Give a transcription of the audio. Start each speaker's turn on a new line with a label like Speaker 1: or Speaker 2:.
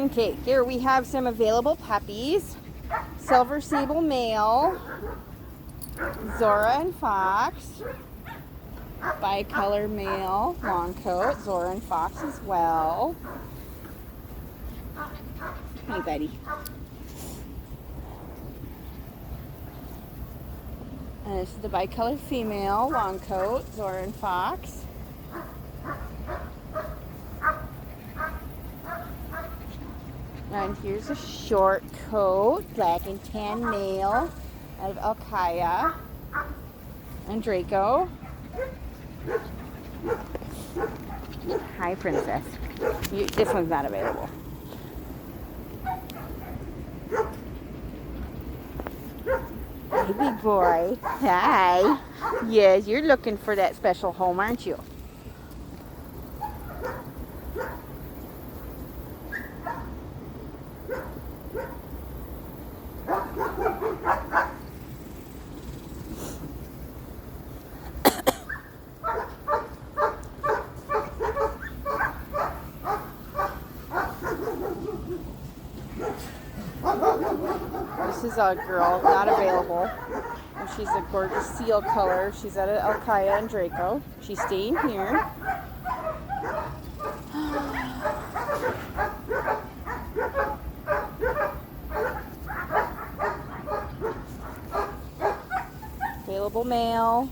Speaker 1: Okay, here we have some available puppies. Silver Sable male, Zora and Fox, bicolor male, long coat, Zora and Fox as well. Hey, buddy. And this is the bicolor female, long coat, Zora and Fox. And here's a short coat, black and tan male, out of Alkaya and Draco. Hi, Princess. This one's not available. Hey, big boy. Hi. Yes, you're looking for that special home, aren't you? This is a girl, not available. And she's a gorgeous seal color. She's out of Alkaya and Draco. She's staying here. Available male.